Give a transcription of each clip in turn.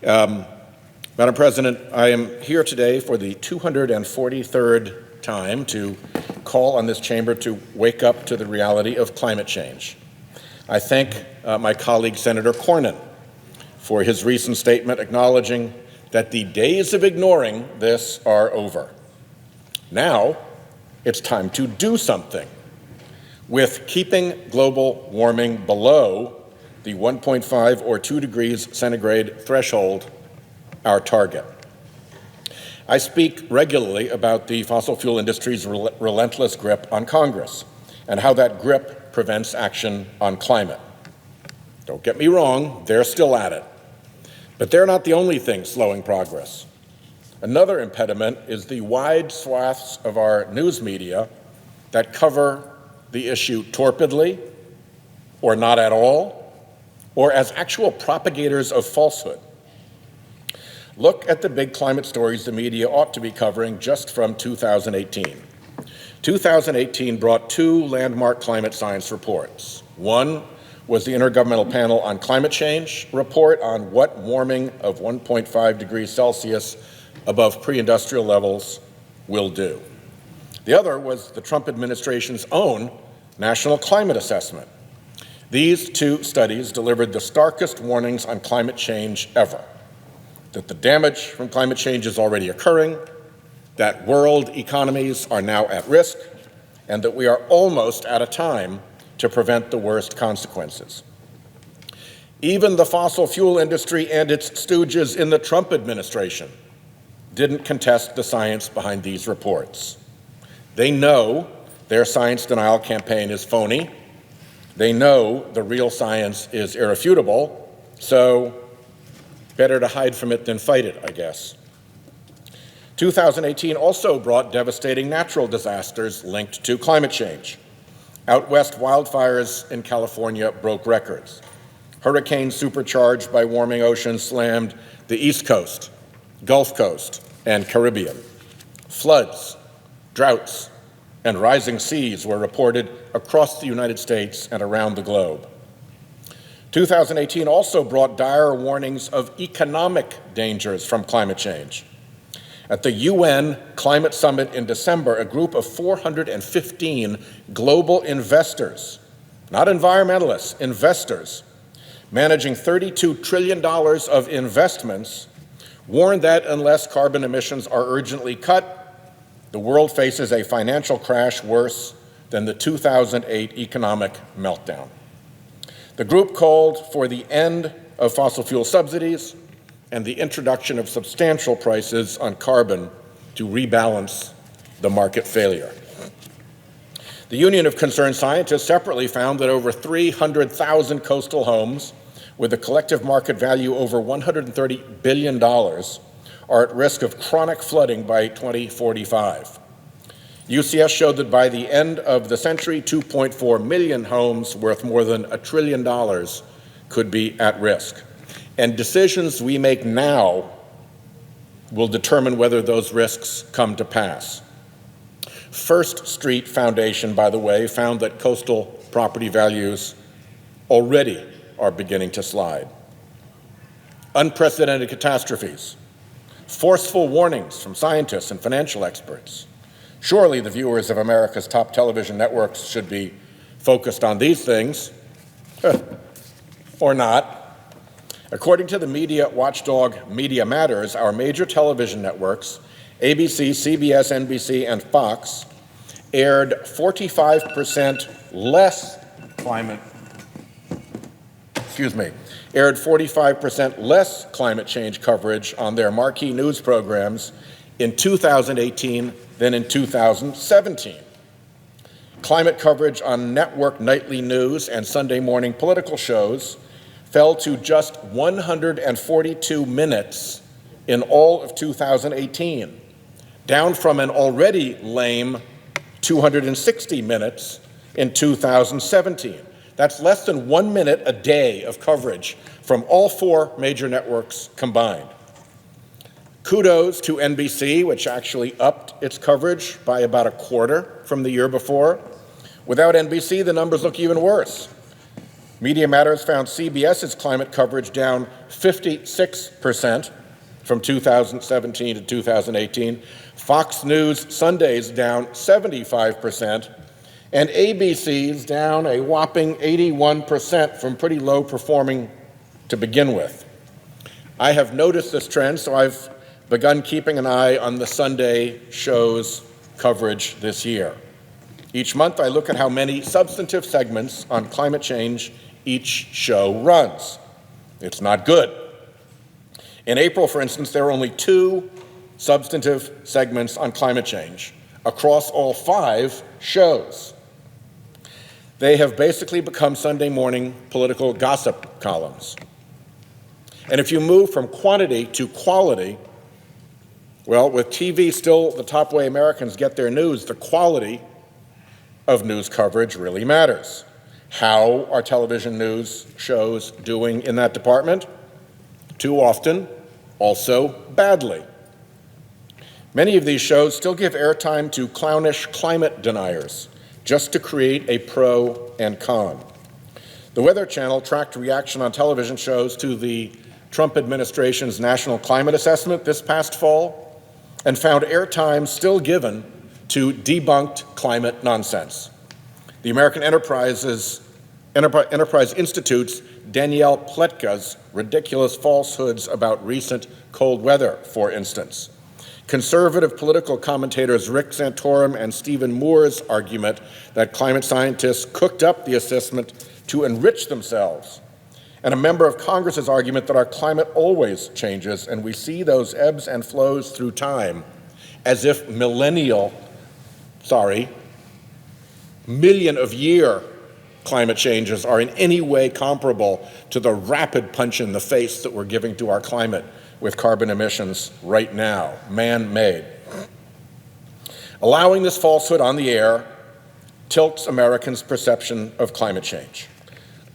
Madam President, I am here today for the 243rd time to call on this chamber to wake up to the reality of climate change. I thank my colleague, Senator Cornyn, for his recent statement acknowledging that the days of ignoring this are over. Now, it's time to do something with keeping global warming below the 1.5 or 2 degrees centigrade threshold, our target. I speak regularly about the fossil fuel industry's relentless grip on Congress and how that grip prevents action on climate. Don't get me wrong, they're still at it. But they're not the only thing slowing progress. Another impediment is the wide swaths of our news media that cover the issue torpidly, or not at all, or as actual propagators of falsehood. Look at the big climate stories the media ought to be covering just from 2018. 2018 brought 2 landmark climate science reports. One was the Intergovernmental Panel on Climate Change report on what warming of 1.5 degrees Celsius above pre-industrial levels will do. The other was the Trump administration's own National Climate Assessment. These 2 studies delivered the starkest warnings on climate change ever. That the damage from climate change is already occurring, that world economies are now at risk, and that we are almost out of time to prevent the worst consequences. Even the fossil fuel industry and its stooges in the Trump administration didn't contest the science behind these reports. They know their science denial campaign is phony. They know the real science is irrefutable, so better to hide from it than fight it, I guess. 2018 also brought devastating natural disasters linked to climate change. Out west, wildfires in California broke records. Hurricanes supercharged by warming oceans slammed the East Coast, Gulf Coast, and Caribbean. Floods, droughts, and rising seas were reported across the United States and around the globe. 2018 also brought dire warnings of economic dangers from climate change. At the UN Climate Summit in December, a group of 415 global investors, not environmentalists, investors, managing $32 trillion of investments, warned that unless carbon emissions are urgently cut, the world faces a financial crash worse than the 2008 economic meltdown. The group called for the end of fossil fuel subsidies and the introduction of substantial prices on carbon to rebalance the market failure. The Union of Concerned Scientists separately found that over 300,000 coastal homes with a collective market value over $130 billion are at risk of chronic flooding by 2045. UCS showed that by the end of the century, 2.4 million homes worth more than $1 trillion could be at risk. And decisions we make now will determine whether those risks come to pass. First Street Foundation, by the way, found that coastal property values already are beginning to slide. Unprecedented catastrophes, forceful warnings from scientists and financial experts. Surely the viewers of America's top television networks should be focused on these things, or not. According to the media watchdog Media Matters, our major television networks, ABC, CBS, NBC, and Fox, aired 45% less climate change coverage on their marquee news programs in 2018 than in 2017. Climate coverage on network nightly news and Sunday morning political shows fell to just 142 minutes in all of 2018, down from an already lame 260 minutes in 2017. That's less than 1 minute a day of coverage from all 4 major networks combined. Kudos to NBC, which actually upped its coverage by about a quarter from the year before. Without NBC, the numbers look even worse. Media Matters found CBS's climate coverage down 56% from 2017 to 2018. Fox News Sundays down 75%, and ABC's down a whopping 81% from pretty low performing to begin with. I have noticed this trend, so I've begun keeping an eye on the Sunday show's coverage this year. Each month I look at how many substantive segments on climate change each show runs. It's not good. In April, for instance, there were only 2 substantive segments on climate change across all 5 shows. They have basically become Sunday morning political gossip columns. And if you move from quantity to quality, well, with TV still the top way Americans get their news, the quality of news coverage really matters. How are television news shows doing in that department? Too often, also badly. Many of these shows still give airtime to clownish climate deniers, just to create a pro and con. The Weather Channel tracked reaction on television shows to the Trump administration's National Climate Assessment this past fall and found airtime still given to debunked climate nonsense. The American Enterprise Institute's Danielle Pletka's ridiculous falsehoods about recent cold weather, for instance. Conservative political commentators Rick Santorum and Stephen Moore's argument that climate scientists cooked up the assessment to enrich themselves, and a member of Congress's argument that our climate always changes and we see those ebbs and flows through time, as if million-of-year climate changes are in any way comparable to the rapid punch in the face that we're giving to our climate with carbon emissions right now, man-made. Allowing this falsehood on the air tilts Americans' perception of climate change.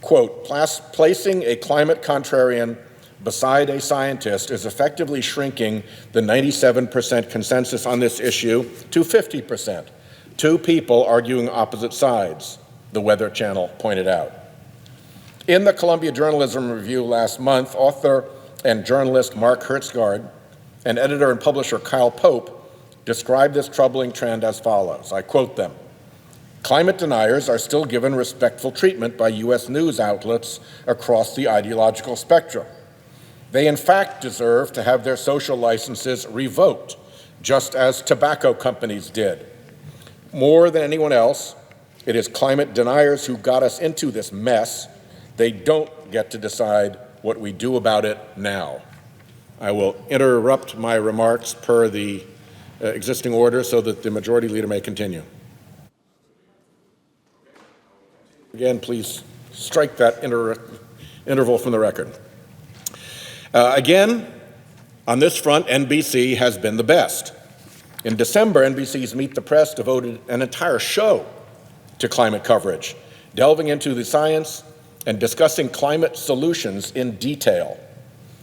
Quote, placing a climate contrarian beside a scientist is effectively shrinking the 97% consensus on this issue to 50%. 2 people arguing opposite sides, the Weather Channel pointed out. In the Columbia Journalism Review last month, author and journalist Mark Hertsgaard and editor and publisher Kyle Pope described this troubling trend as follows. I quote them: "Climate deniers are still given respectful treatment by U.S. news outlets across the ideological spectrum. They in fact deserve to have their social licenses revoked, just as tobacco companies did. More than anyone else, it is climate deniers who got us into this mess. They don't get to decide what we do about it now." I will interrupt my remarks per the existing order so that the Majority Leader may continue. Again, please strike that interval from the record. Again, on this front, NBC has been the best. In December, NBC's Meet the Press devoted an entire show to climate coverage, delving into the science and discussing climate solutions in detail.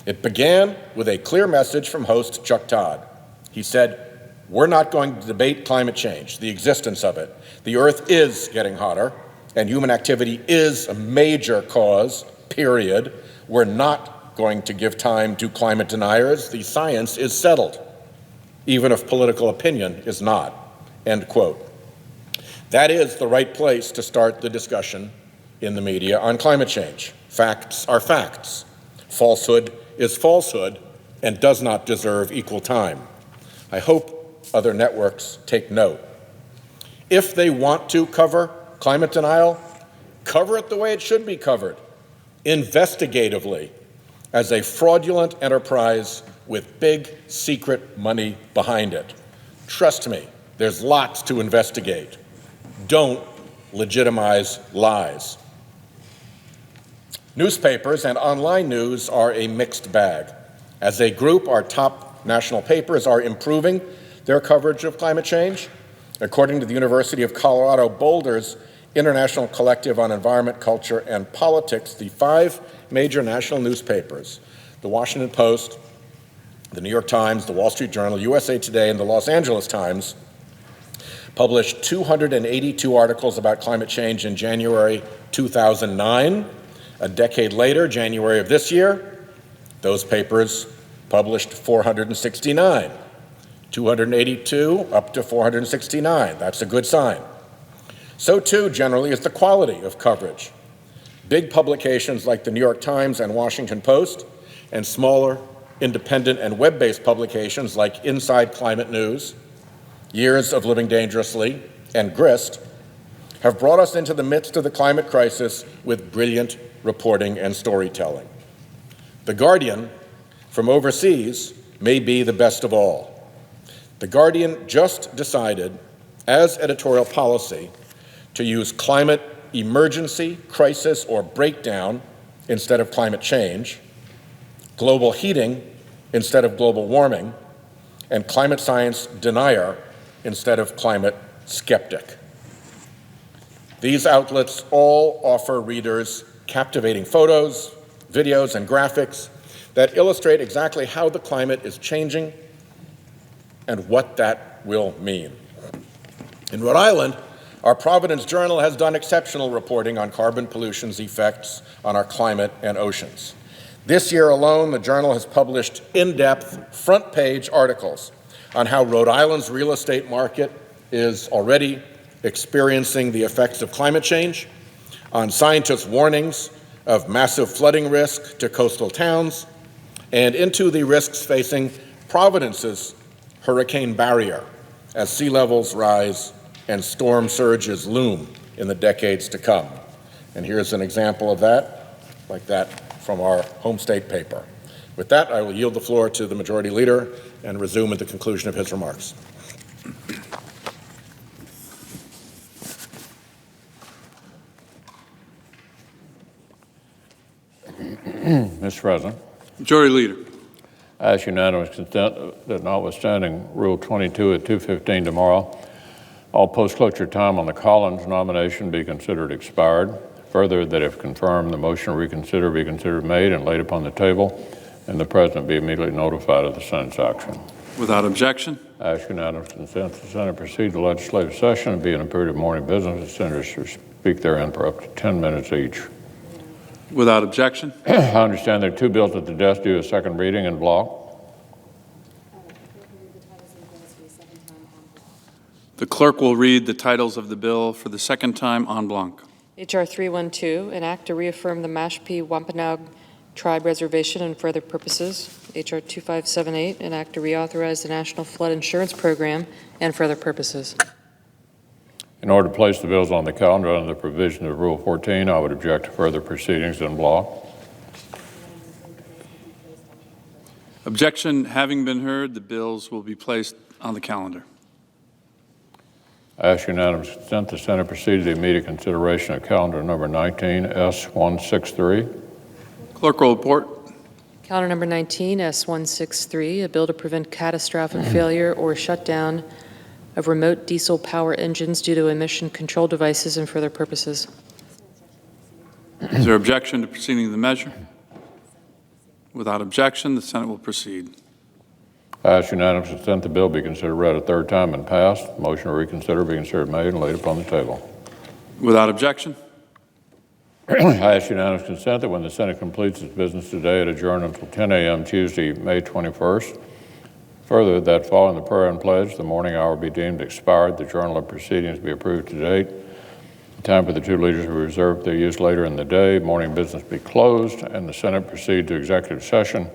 It began with a clear message from host Chuck Todd. He said, "We're not going to debate climate change, the existence of it. The Earth is getting hotter, and human activity is a major cause, period. We're not going to give time to climate deniers. The science is settled, even if political opinion is not," end quote. That is the right place to start the discussion in the media on climate change. Facts are facts. Falsehood is falsehood and does not deserve equal time. I hope other networks take note. If they want to cover climate denial, cover it the way it should be covered, investigatively, as a fraudulent enterprise with big secret money behind it. Trust me, there's lots to investigate. Don't legitimize lies. Newspapers and online news are a mixed bag. As a group, our top national papers are improving their coverage of climate change. According to the University of Colorado Boulder's International Collective on Environment, Culture, and Politics, the 5 major national newspapers, the Washington Post, the New York Times, the Wall Street Journal, USA Today, and the Los Angeles Times, published 282 articles about climate change in January 2009. A decade later, January of this year, those papers published 469, 282 up to 469. That's a good sign. So too, generally, is the quality of coverage. Big publications like the New York Times and Washington Post, and smaller, independent and web-based publications like Inside Climate News, Years of Living Dangerously, and Grist, have brought us into the midst of the climate crisis with brilliant reporting and storytelling. The Guardian, from overseas, may be the best of all. The Guardian just decided, as editorial policy, to use climate emergency, crisis, or breakdown instead of climate change, global heating instead of global warming, and climate science denier instead of climate skeptic. These outlets all offer readers captivating photos, videos, and graphics that illustrate exactly how the climate is changing and what that will mean. In Rhode Island, our Providence Journal has done exceptional reporting on carbon pollution's effects on our climate and oceans. This year alone, the Journal has published in-depth front-page articles on how Rhode Island's real estate market is already experiencing the effects of climate change, on scientists' warnings of massive flooding risk to coastal towns, and into the risks facing Providence's hurricane barrier as sea levels rise and storm surges loom in the decades to come. And here's an example of that, like that from our home state paper. With that, I will yield the floor to the Majority Leader and resume at the conclusion of his remarks. Mr. President. Majority Leader. I ask unanimous consent that notwithstanding Rule 22 at 2:15 tomorrow, all post-cloture time on the Collins nomination be considered expired. Further, that if confirmed, the motion to reconsider be considered made and laid upon the table, and the President be immediately notified of the Senate's action. Without objection. I ask unanimous consent the Senate proceed to legislative session and be in a period of morning business. The senators should speak therein for up to 10 minutes each. Without objection. I understand there are two bills at the desk due a second reading in block. The clerk will read the titles of the bill for the second time en blanc. H.R. 312, an act to reaffirm the Mashpee Wampanoag Tribe Reservation and further purposes. H.R. 2578, an act to reauthorize the National Flood Insurance Program and further purposes. In order to place the bills on the calendar under the provision of Rule 14, I would object to further proceedings in block. Objection having been heard, the bills will be placed on the calendar. I ask unanimous consent the Senate proceed to the immediate consideration of calendar number 19, S163. Clerk will report. Calendar number 19, S163, a bill to prevent catastrophic failure or shutdown of remote diesel power engines due to emission control devices and further purposes. Is there objection to proceeding the measure? Without objection, the Senate will proceed. I ask unanimous consent the bill be considered read a third time and passed. Motion to reconsider be considered made and laid upon the table. Without objection. I ask unanimous consent that when the Senate completes its business today, it adjourn until 10 a.m. Tuesday, May 21st. Further, that following the prayer and pledge, the morning hour be deemed expired, the journal of proceedings be approved to date. The time for the two leaders be reserved for their use later in the day, morning business be closed, and the Senate proceed to executive session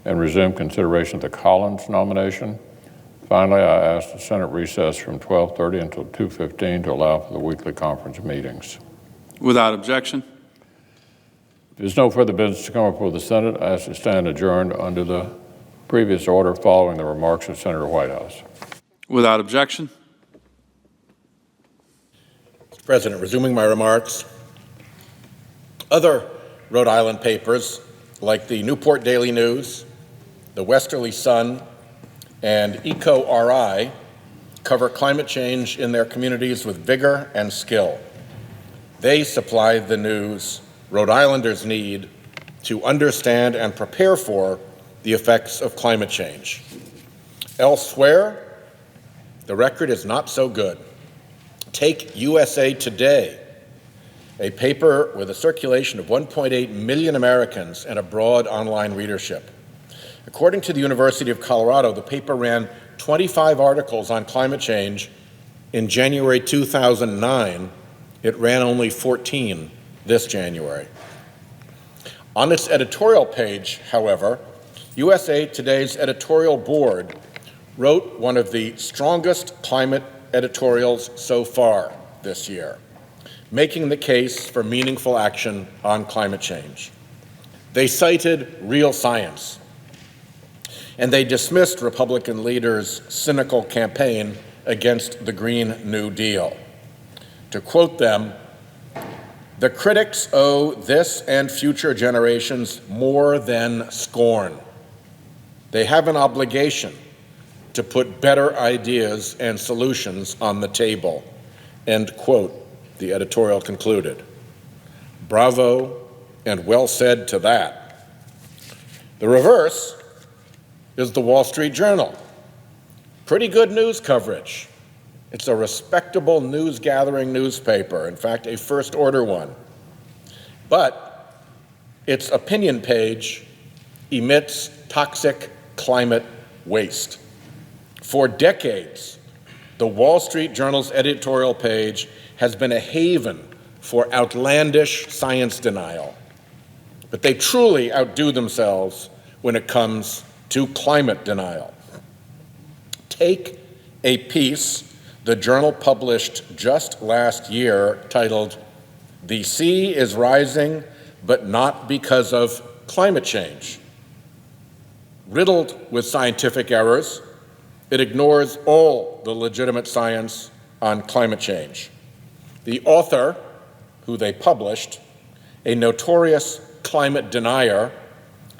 and resume consideration of the Collins nomination. Finally, I ask the Senate recess from 12:30 until 2:15 to allow for the weekly conference meetings. Without objection. If there's no further business to come before the Senate, I ask to stand adjourned under the previous order following the remarks of Senator Whitehouse. Without objection. Mr. President, resuming my remarks, other Rhode Island papers like the Newport Daily News, the Westerly Sun, and EcoRI cover climate change in their communities with vigor and skill. They supply the news Rhode Islanders need to understand and prepare for the effects of climate change. Elsewhere, the record is not so good. Take USA Today, a paper with a circulation of 1.8 million Americans and a broad online readership. According to the University of Colorado, the paper ran 25 articles on climate change. In January 2009, it ran only 14 this January. On its editorial page, however, USA Today's editorial board wrote one of the strongest climate editorials so far this year, making the case for meaningful action on climate change. They cited real science, and they dismissed Republican leaders' cynical campaign against the Green New Deal. To quote them, "The critics owe this and future generations more than scorn. They have an obligation to put better ideas and solutions on the table," end quote, the editorial concluded. Bravo and well said to that. The reverse is the Wall Street Journal. Pretty good news coverage. It's a respectable news-gathering newspaper, in fact, a first-order one. But its opinion page emits toxic climate waste. For decades, the Wall Street Journal's editorial page has been a haven for outlandish science denial. But they truly outdo themselves when it comes to climate denial. Take a piece the Journal published just last year titled, "The Sea is Rising, but Not Because of Climate Change." Riddled with scientific errors, it ignores all the legitimate science on climate change. The author, who they published, a notorious climate denier,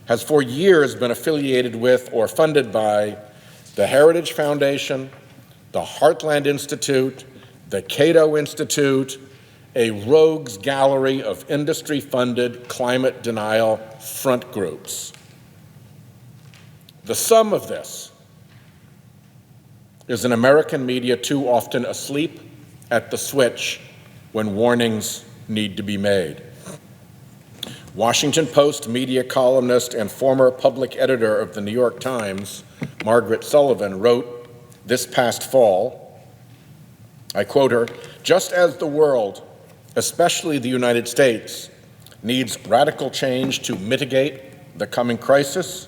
has for years been affiliated with or funded by the Heritage Foundation, the Heartland Institute, the Cato Institute, a rogues gallery of industry-funded climate denial front groups. The sum of this is an American media too often asleep at the switch when warnings need to be made. Washington Post media columnist and former public editor of the New York Times, Margaret Sullivan, wrote this past fall, I quote her, "Just as the world, especially the United States, needs radical change to mitigate the coming crisis,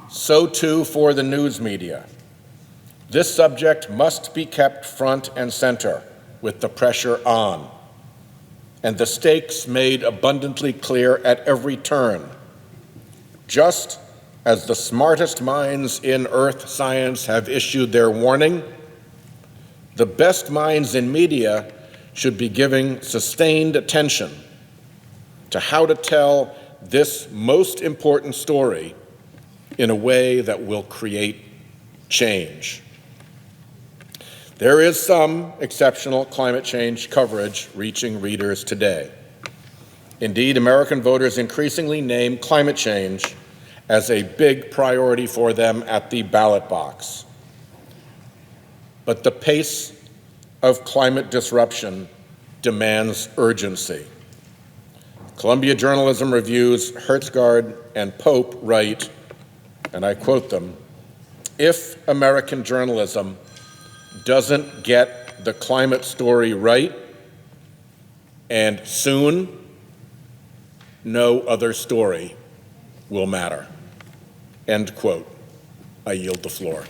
so too for the news media. This subject must be kept front and center with the pressure on, and the stakes made abundantly clear at every turn. Just as the smartest minds in earth science have issued their warning, the best minds in media should be giving sustained attention to how to tell this most important story in a way that will create change." There is some exceptional climate change coverage reaching readers today. Indeed, American voters increasingly name climate change as a big priority for them at the ballot box. But the pace of climate disruption demands urgency. Columbia Journalism Review's Hertsgaard and Pope write, and I quote them, "If American journalism doesn't get the climate story right, and soon, no other story will matter." End quote. I yield the floor.